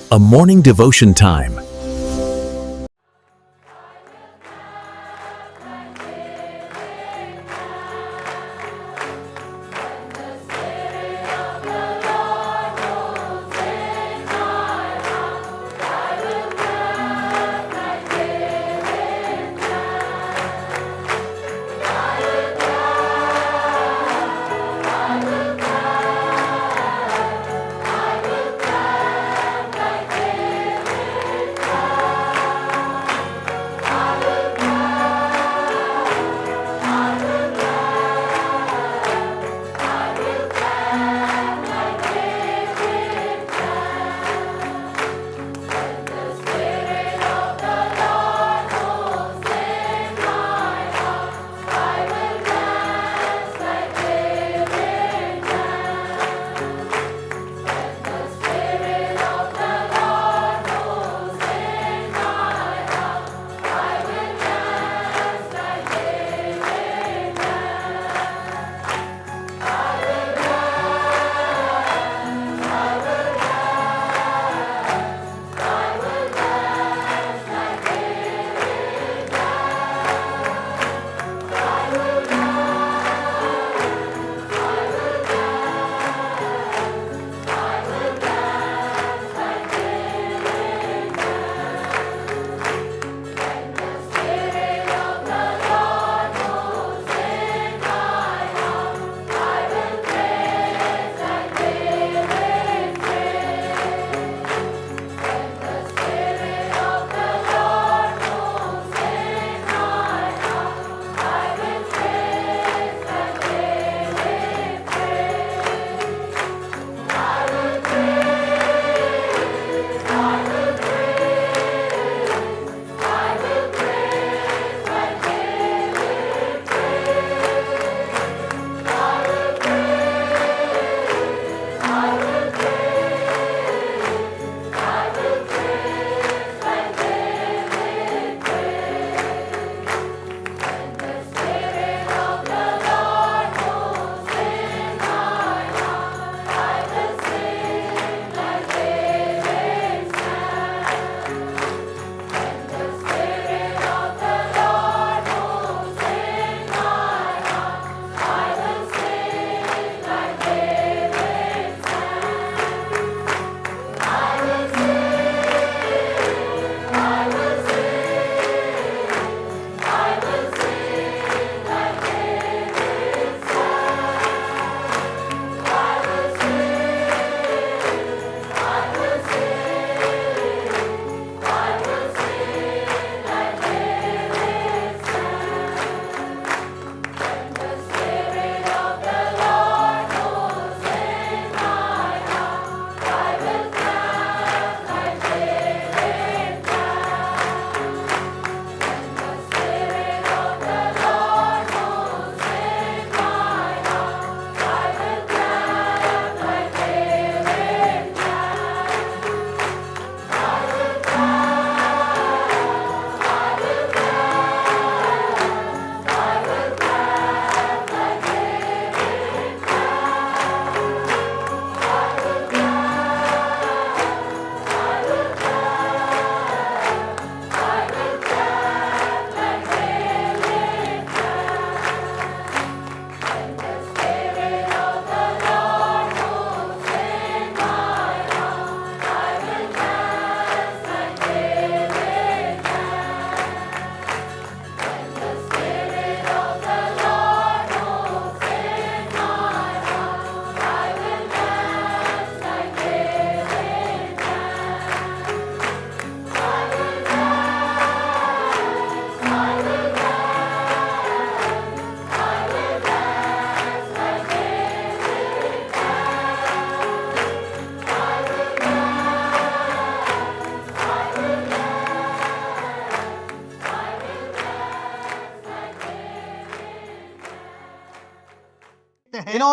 A morning devotion time.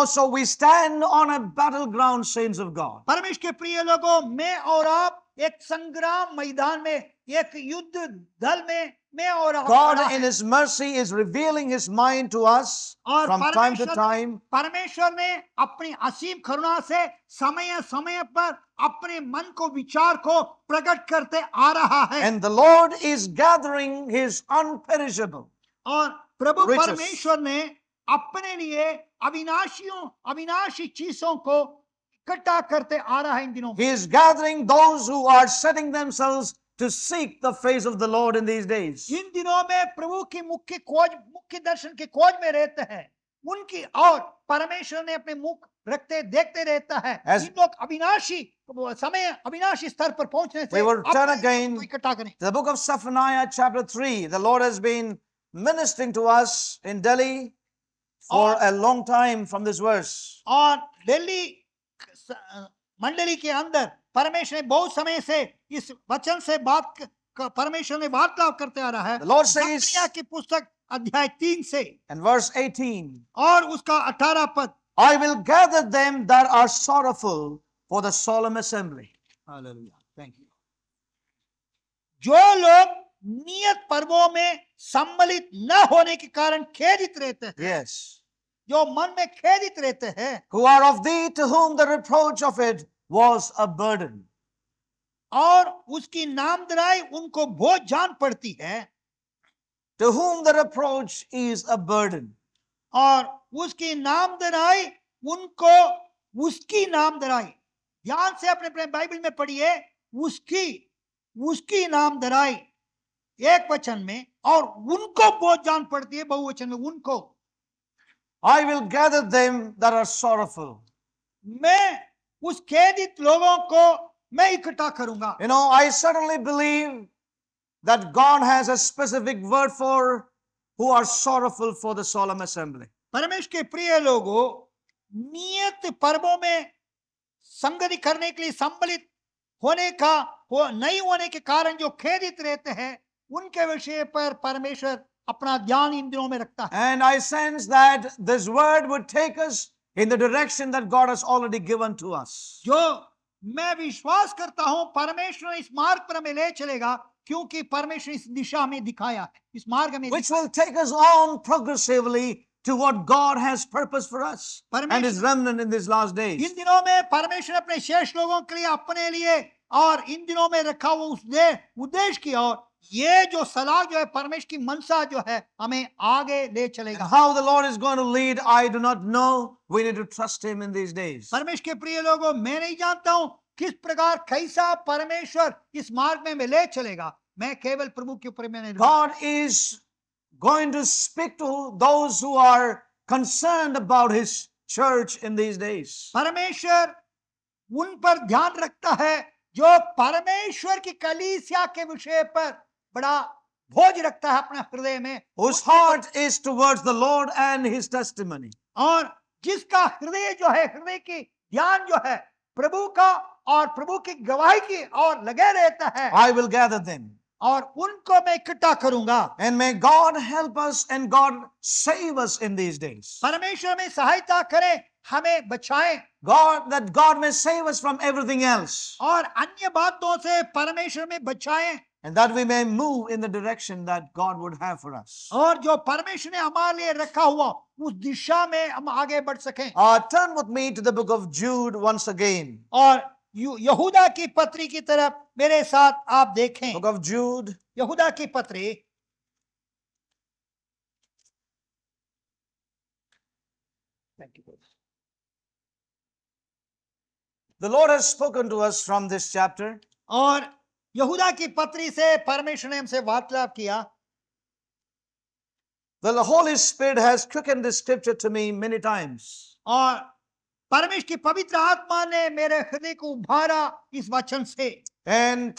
So we stand on a battleground, saints of God. परमेश्वर के प्रिय लोगों, मैं और आप एक संग्राम मैदान में, एक युद्ध दल में में और God खड़ा in है। His mercy is revealing His mind to us और from time to time. परमेश्वर ने अपनी असीम करुणा से समय समय पर अपने मन को विचार को प्रकट करते आ रहा है। And the Lord is gathering His unperishable और प्रभु riches. परमेश्वर ने अपने लिए अविनाशी चीजों को इकट्ठा करते आ रहा है इन दिनों में। He is gathering those who are setting themselves to seek the face of the Lord in these days. इन दिनों में प्रभु की मुख्य दर्शन की खोज में रहते हैं उनकी, और परमेश्वर ने अपने मुख रखते देखते रहता है। As- इन लोग अविनाशी स्तर पर पहुंचने से We will turn अपने again को इकट्ठा करें। to the book of Zephaniah chapter 3. The Lord has been ministering to us in Delhi for a long time from this verse. और दिल्ली मंडली के अंदर परमेश्वर ने बहुत समय से इस वचन से परमेश्वर ने वार्तालाप करते आ रहा है। The Lord says- जकरिया की पुस्तक अध्याय 3 से And verse 18, और उसका 18 पद, I will gather them that are sorrowful for the solemn assembly. Hallelujah, thank you. जो लोग नियत पर्वों में सम्मिलित न होने के कारण खेदित रहते हैं, Yes. जो मन में खेदित रहते हैं, Who are of thee to whom the reproach of it was a burden. और उसकी नामधराई उनको बोझ जान पड़ती है, To whom the reproach is a burden. और उसकी नामधराई उनको, उसकी नामधराई, ध्यान से अपने बाइबल में पढ़िए, उसकी नामधराई एक वचन में, और उनको बोझ जान पड़ती है बहुवचन में, उनको। I will gather them that are sorrowful. मैं उस खेदित लोगों को मैं इकट्ठा करूंगा। You know, I certainly believe that God has a specific word for who are sorrowful for the solemn assembly. परमेश्वर के प्रिय लोगों, नियत पर्वों में संगति करने के लिए सम्मिलित नहीं होने के कारण जो खेदित रहते हैं, उनके विषय पर परमेश्वर अपना ध्यान इन दिनों में रखता है। And I sense that this word would take us in the direction that God has already given to us. जो मैं विश्वास करता हूं परमेश्वर इस मार्ग पर हमें ले चलेगा, क्योंकि परमेश्वर इस दिशा में दिखाया है, इस मार्ग में Which will take us on progressively to what God has purposed for us and His remnant in these last days. इन दिनों में परमेश्वर अपने शेष लोगों के लिए, अपने लिए और इन दिनों में रखा हुआ उस उद्देश्य की ओर, ये जो सलाह जो है, परमेश्वर की मनसा जो है, हमें आगे ले And चलेगा। how the Lord is going to lead, I do not know. We need to trust Him in these days. परमेश्वर के प्रिय लोगों, मैं नहीं जानता हूं किस प्रकार कैसा परमेश्वर इस मार्ग में हमें ले चलेगा, मैं केवल प्रभु के ऊपर मैंने। God is going to speak to those who are concerned about His church in these days. परमेश्वर उन पर ध्यान रखता है जो परमेश्वर की कलीसिया के विषय पर बड़ा बोझ रखता है अपने हृदय में, Whose heart is towards the Lord and His testimony. और जिसका हृदय जो है, हृदय की ध्यान जो है प्रभु का और प्रभु की गवाही की और लगे रहता है। I will gather them. और उनको मैं इकट्ठा करूंगा। And may God help us and God save us in these days. परमेश्वर में सहायता करे, हमें बचाए, That God may save us from everything else. और अन्य बातों से परमेश्वर में बचाए, And that we may move in the direction that God would have for us. और जो परमेश्वर ने हमारे लिए रखा हुआ उस दिशा में हम आगे बढ़ सकें। Turn with me to the book of Jude once again. और यहूदा की पत्री की तरफ मेरे साथ आप देखें। Book of Jude. यहूदा की पत्री, The Lord has spoken to us from this chapter. और यहूदा की पत्री से परमेश्वर ने हमसे वार्तालाप किया। The Holy Spirit has quickened this scripture to me many times. और परमेश्वर की पवित्र आत्मा ने मेरे हृदय को उभारा इस वचन से। And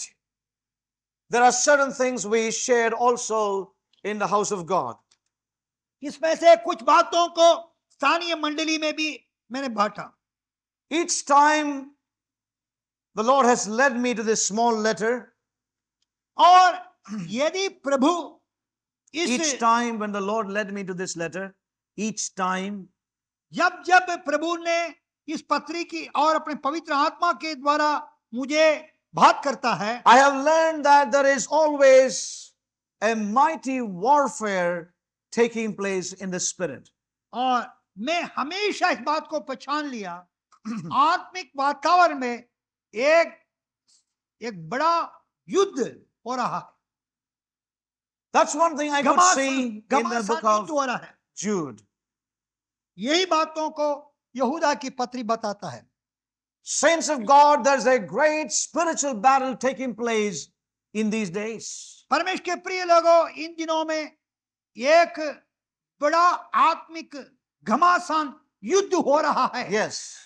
there are certain things we shared also in the house of God. इसमें से कुछ बातों को स्थानीय मंडली में भी मैंने बांटा। Each time the Lord has led me to this small letter. और यदि प्रभु Each time when the Lord led me to this letter, each time जब प्रभु ने इस पत्री की और अपने पवित्र आत्मा के द्वारा मुझे बात करता है, I have learned that there is always a mighty warfare taking place in the spirit. और मैं हमेशा इस बात को पहचान लिया, आत्मिक वातावरण में एक बड़ा युद्ध हो रहा है। That's one thing I could see in the घमासान book युद्ध of हो रहा है। Jude. यही बातों को यहूदा की पत्री बताता है। Saints of God, there's a great spiritual battle taking place in these days. परमेश्वर के प्रिय लोगों, इन दिनों में एक बड़ा आत्मिक घमासान युद्ध हो रहा है। Yes.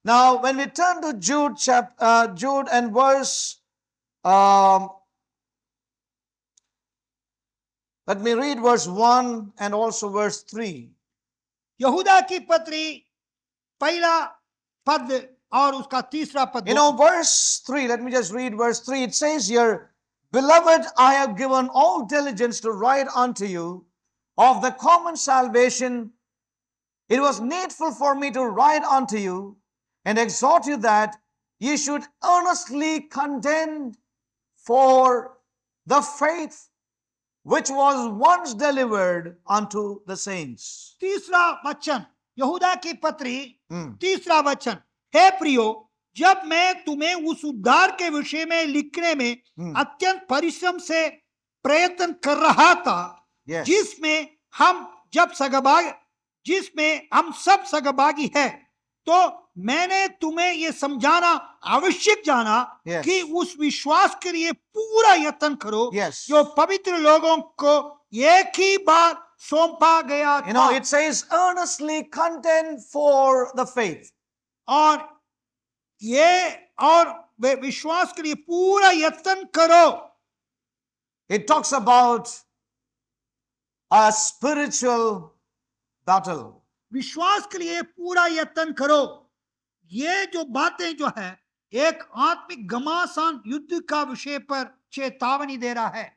Now, when we turn to Jude and verse, let me read verse 1 and also verse 3. यहूदा की पत्री पहला पद और उसका तीसरा पद। You know, verse 3, let me just read verse 3. It says here, Beloved, I have given all diligence to write unto you of the common salvation. It was needful for me to write unto you and exhort you that ye should earnestly contend for the faith which was once delivered unto the saints. तीसरा वचन, यहूदा की पत्री Hmm. तीसरा वचन, हे प्रियो, जब मैं तुम्हें उस उद्धार के विषय में लिखने में अत्यंत परिश्रम से प्रयत्न कर रहा था, Yes. जिसमें हम सब सहभागी है, तो मैंने तुम्हें यह समझाना आवश्यक जाना Yes. कि उस विश्वास के लिए पूरा यत्न करो Yes. जो पवित्र लोगों को एक ही बार सौंपा गया You know, था। it says earnestly contend for the faith. और वे विश्वास के लिए पूरा यत्न करो। It talks about a spiritual battle. विश्वास के लिए पूरा यत्न करो। ये जो बातें जो है एक आत्मिक घमासान युद्ध का विषय पर चेतावनी दे रहा है।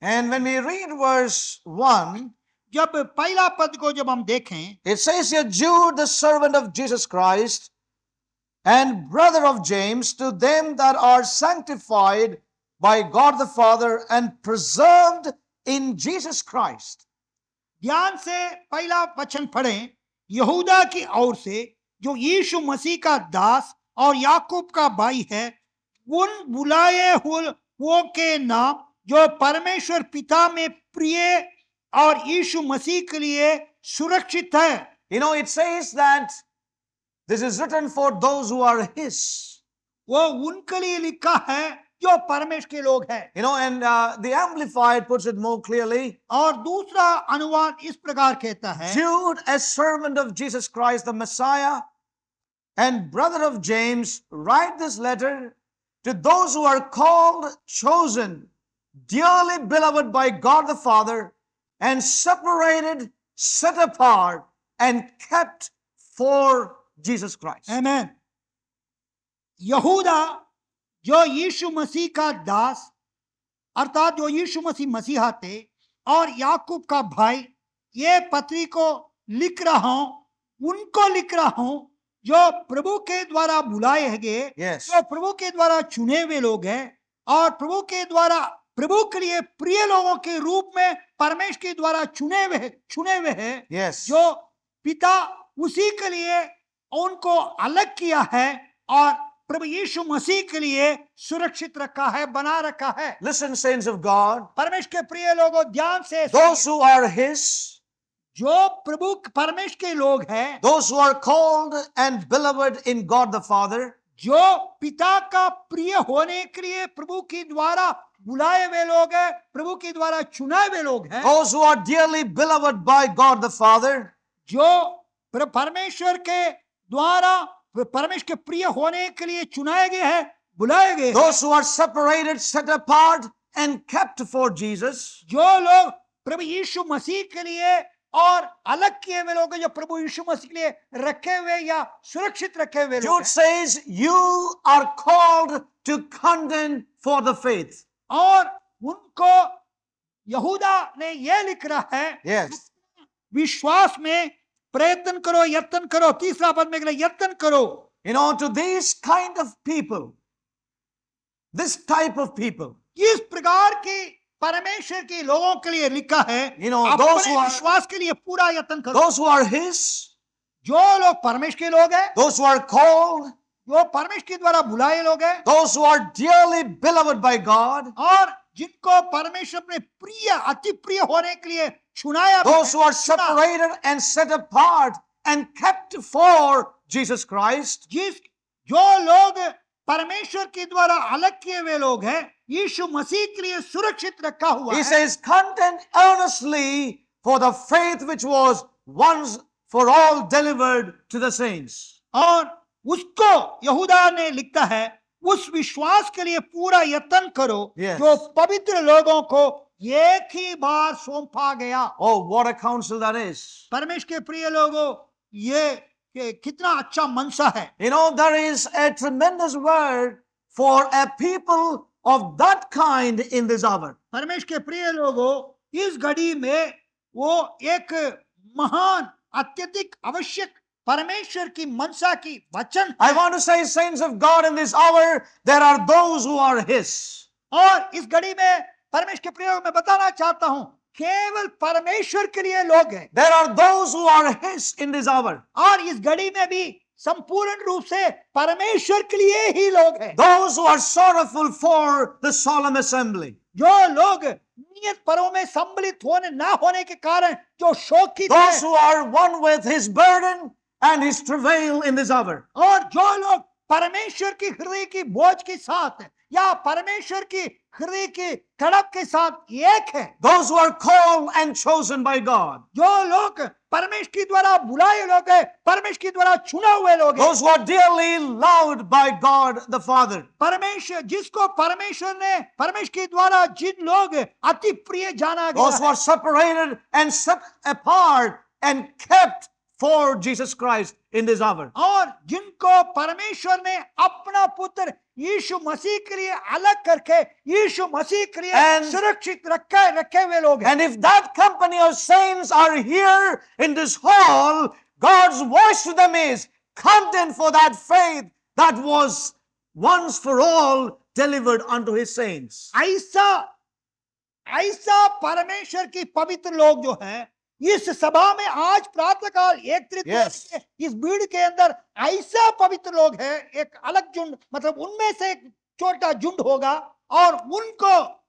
And when we read verse 1, जब पहला पद को जब हम देखें, it says here, Jude, the servant of Jesus Christ and brother of James, to them that are sanctified by God the Father and preserved in Jesus Christ. ध्यान से पहला वचन पढ़ें। यहूदा की ओर से जो यीशु मसीह का दास और याकूब का भाई है, उन बुलाए हुओं के नाम जो परमेश्वर पिता में प्रिय और यीशु मसीह के लिए सुरक्षित है। You know, it says that this is written for those who are His. वो उनके लिए लिखा है जो परमेश्वर के लोग हैं। You know, and the Amplified puts it more clearly. और दूसरा अनुवाद इस प्रकार कहता है, Jude, a servant of Jesus Christ, the Messiah, and brother of James, write this letter to those who are called, chosen, dearly beloved by God the Father, and separated, set apart, and kept for Jesus Christ. आमेन। यहूदा जो यीशु मसीह का दास अर्थात जो यीशु मसीहा थे और याकूब का भाई, ये पत्री को लिख रहा हूं, उनको लिख रहा हूं जो प्रभु के द्वारा बुलाए गए, Yes. जो प्रभु के द्वारा चुने हुए लोग हैं और प्रभु के द्वारा प्रभु के लिए प्रिय लोगों के रूप में परमेश्वर के द्वारा चुने हुए हैं। Yes. जो पिता उसी के लिए उनको अलग किया है और प्रभु यीशु मसीह के लिए सुरक्षित रखा है, बना रखा है। Listen, saints of God, परमेश्वर के प्रिय लोगों, ध्यान से those who are His, जो प्रभु परमेश्वर के लोग हैं, those who are called and beloved in God the Father, जो पिता का प्रिय होने के लिए प्रभु के द्वारा बुलाए हुए लोग हैं, प्रभु के द्वारा चुने हुए लोग हैं, those who are dearly beloved by God the Father, जो परमेश्वर के द्वारा परमेश्वर के प्रिय होने के लिए चुनाए गए हैं, बुलाए गए हैं, those who are separated, set apart, and kept for Jesus, जो लोग प्रभु यीशु मसीह के लिए और अलग किए हुए लोग हैं, जो प्रभु यीशु मसीह के लिए रखे हुए या सुरक्षित रखे हुए लोग Jude हैं। says, you are called to contend for the faith. और उनको यहूदा ने यह लिख रहा है, Yes. विश्वास में प्रयत्न करो, यत्न करो। तीसरा पद में यत्न करो। You know, to these kind of people, this type of people, इस प्रकार की परमेश्वर के लोगों के लिए लिखा है, You know, those अपने who are- विश्वास के लिए पूरा यत्न करो। Those who are His, जो लोग परमेश्वर के लोग हैं, those who are called, जो परमेश्वर के द्वारा बुलाए लोग हैं, those who are dearly beloved by God, और जिनको परमेश्वर अपने प्रिय अति प्रिय होने के लिए चुनाया भी those है, who are चुना। separated and set apart and kept for Jesus Christ, जो लोग परमेश्वर के द्वारा अलग किए हुए लोग हैं, यीशु मसीह के लिए सुरक्षित रखा हुआ He है। says, contend earnestly for the faith which was once for all delivered to the saints. और उसको यहूदा ने लिखता है, उस विश्वास के लिए पूरा यत्न करो Yes. जो पवित्र लोगों को एक ही बार सौंपा गया। Oh, what a counsel that is. परमेश्वर के प्रिय लोगों, ये कितना अच्छा मनसा है। You know, there is a tremendous word for a people of that kind in this hour. परमेश्वर के प्रिय लोगों, इस घड़ी में वो एक महान अत्यधिक आवश्यक परमेश्वर की मनसा की वचन I है। want to say, saints of God, in this hour, there are those who are His. और इस घड़ी में परमेश्वर के प्रिय लोगों, मैं बताना चाहता हूं, केवल परमेश्वर के लिए लोग हैं। There are those who are His in this hour. और इस घड़ी में भी संपूर्ण रूप से परमेश्वर के लिए ही लोग हैं। Those who are sorrowful for the solemn assembly. जो लोग नियत पर्वों में सम्मिलित होने ना होने के कारण जो शोकित Those हैं, who are one with His burden and His travail in this hour. और जो लोग परमेश्वर की हृदय की बोझ के साथ या परमेश्वर की हृदय की तड़प के साथ एक है। Those who are called and chosen by God. जो लोग परमेश्वर के द्वारा बुलाए लोग हैं, परमेश्वर के द्वारा चुना हुए लोग हैं। Those who are dearly loved by God the Father. परमेश्वर जिसको परमेश्वर ने परमेश्वर के द्वारा जिन लोग अति प्रिय जाना गया Those who are separated and set apart and kept for Jesus Christ in this hour. और जिनको परमेश्वर ने अपना पुत्र यीशु मसीह के लिए अलग करके यीशु मसीह के लिए And- सुरक्षित रखे हुए लोग हैं। And if that company of saints are here in this hall, God's voice to them is, contend for that faith that was once for all delivered unto His saints. ऐसा परमेश्वर की पवित्र लोग जो हैं, इस सभा में आज प्रातःकाल एकत्रित Yes. इस भीड़ के अंदर ऐसा पवित्र लोग हैं, एक अलग झुंड, मतलब उनमें से एक छोटा झुंड होगा और उनको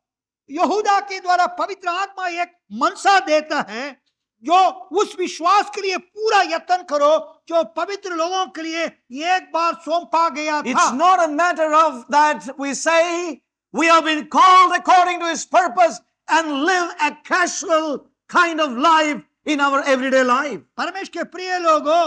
यहूदा के द्वारा पवित्र आत्मा एक मनसा देता है, जो उस विश्वास के लिए पूरा यत्न करो जो पवित्र लोगों के लिए एक बार सौंपा गया It's था। not a matter of that we say we have been called according to His purpose and live a casual kind of life in our everyday life. परमेश्वर के प्रिय लोगों,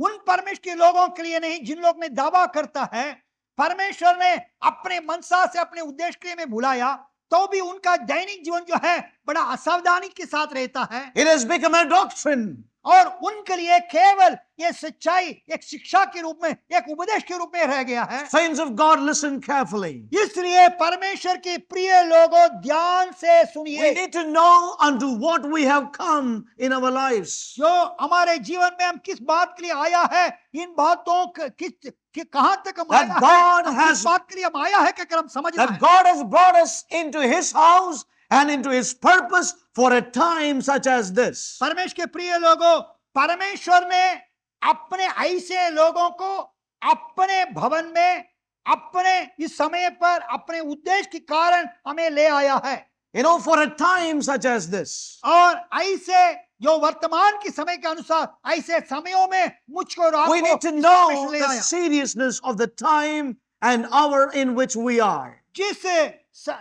उन परमेश्वर के लोगों के लिए नहीं जिन लोग ने दावा करता है परमेश्वर ने अपने मनसा से अपने उद्देश्य के लिए में बुलाया, तो भी उनका दैनिक जीवन जो है बड़ा असावधानी के साथ रहता है It has become a doctrine. और उनके लिए केवल ये सच्चाई एक शिक्षा के रूप में, एक उपदेश के रूप में रह गया है। Saints of God, listen carefully. इसलिए परमेश्वर के प्रिय लोगों, ध्यान से We सुनिए। need to know unto what we have come in our lives. जो हमारे जीवन में हम किस बात के लिए आया है, इन बातों कहां तक हम That आया God है, has- किस बात के लिए हम आया है, कि हम समझ That God has brought us into His house and into His purpose for a time such as this. परमेश्वर के प्रिय लोगों, परमेश्वर ने अपने ऐसे लोगों को अपने भवन में अपने इस समय पर अपने उद्देश्य के कारण हमें ले आया है। You know, for a time such as this. और ऐसे जो वर्तमान के समय के अनुसार ऐसे समयों में मुझको और We need आपको to इस know समय से ले the आया। seriousness of the time and hour in which we are.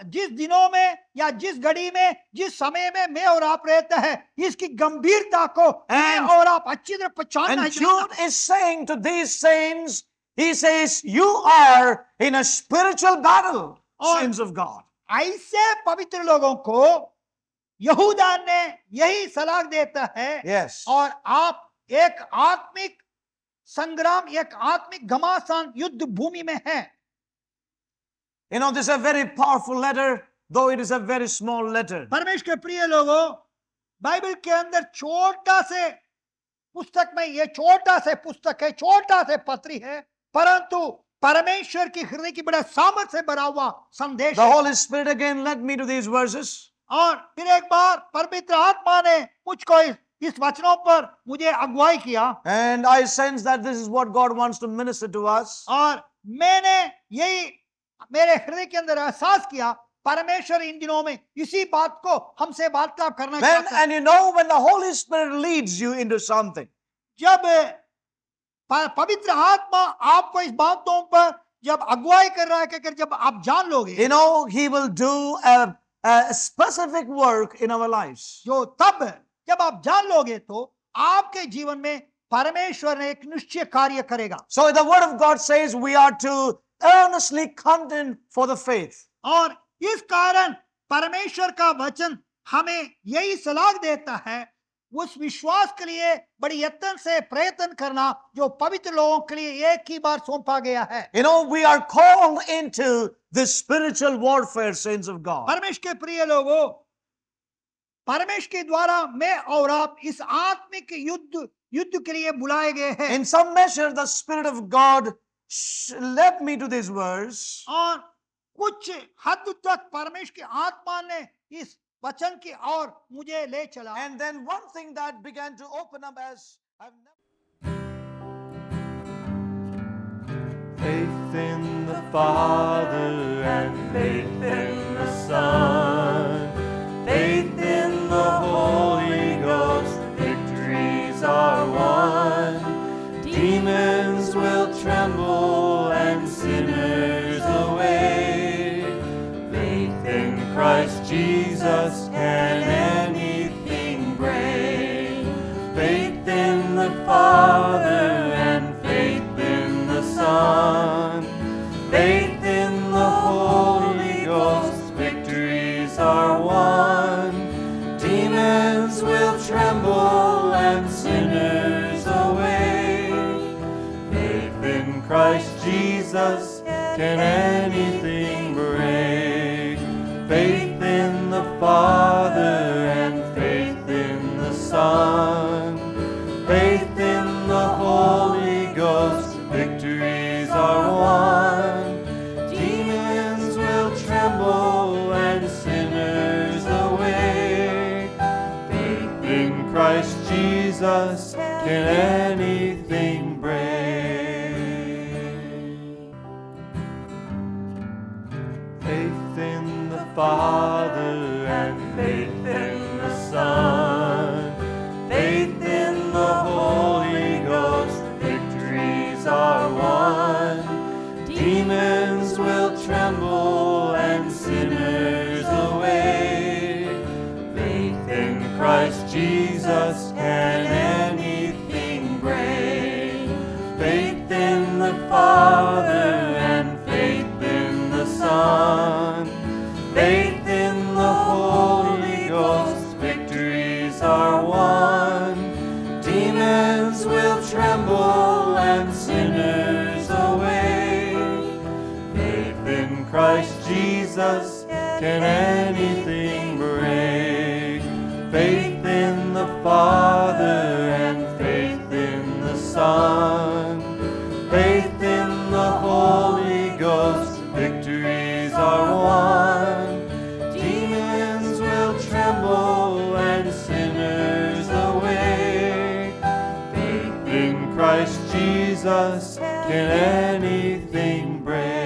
जिस दिनों में या जिस घड़ी में जिस समय में मैं और आप रहते हैं, इसकी गंभीरता को मैं And- और आप अच्छी तरह पहचानना And चाहिए। Jude is saying to these saints, he says, you are in a spiritual battle, और- saints of God. ऐसे पवित्र लोगों को यहूदा ने यही सलाह देता है Yes. और आप एक आत्मिक संग्राम, एक आत्मिक घमासान युद्ध भूमि में हैं। You know, this is a very powerful letter, though it is a very small letter. परमेश्वर के प्रिय लोगों, बाइबल के अंदर छोटा से पुस्तक में, ये छोटा से पुस्तक है, छोटा से पत्री है, परंतु परमेश्वर की हृदय की बड़ा सामर्थ से भरा हुआ संदेश The है। Holy Spirit again led me to these verses. और फिर एक बार पवित्र आत्मा ने मुझको इस वचनों पर मुझे अगुवाई किया And I sense that this is what God wants to minister to us. और मैंने यही मेरे हृदय के अंदर एहसास किया परमेश्वर इन दिनों में इसी बात को हमसे वार्तालाप करना चाहता है। And you know, when the Holy Spirit leads you into something, जब पवित्र आत्मा आपको इस बातों पर जब अगुवाई कर रहा है कि जब आप जान लोगे, you know, He will do a specific work in our lives. जो तब जब आप जान लोगे तो आपके जीवन में परमेश्वर ने एक निश्चय कार्य करेगा। So the Word of God says we are to earnestly contend for the faith. और इस कारण परमेश्वर का वचन हमें यही सलाह देता है उस विश्वास के लिए बड़ी यत्न से प्रयत्न करना जो पवित्र लोगों के लिए एक ही बार सौंपा गया है। You know, we are called into this spiritual warfare, saints of God. परमेश्वर के प्रिय लोगों, परमेश्वर के द्वारा मैं और आप इस आत्मिक युद्ध के लिए बुलाए गए हैं। In some measure, the Spirit of God led me to this verse. और कुछ हद तक परमेश्वर की आत्मा ने इस वचन की ओर मुझे ले चला। And then one thing that began to open up as I've never... Faith in the Father and faith in the Son, faith in the Holy Ghost, victories are won. Demons will tremble and sinners away. Faith in Christ Jesus can anything break. Faith in the Father and faith in the Son, faith in the Holy Ghost, victories are won. Demons will tremble and sinners away. Faith in Christ Jesus can anything break. Faith in the Father and faith in the Son, faith in the Holy Ghost, victories are won. Demons will tremble and sinners away. Faith in Christ Jesus can anything break. Faith in the Father and faith in the Son, faith in the Holy Ghost, victories are won. Demons will tremble and sinners away. Faith in Christ Jesus can anything break. Faith in the Father and faith in the Son, faith in the Holy Ghost, victories are won. Demons will tremble and sinners away. Faith in Christ Jesus can anything break. Faith in the Father and faith in the Son, faith in the Holy Ghost, victories are won. Demons will tremble and sinners away. Faith in Christ Jesus can anything break.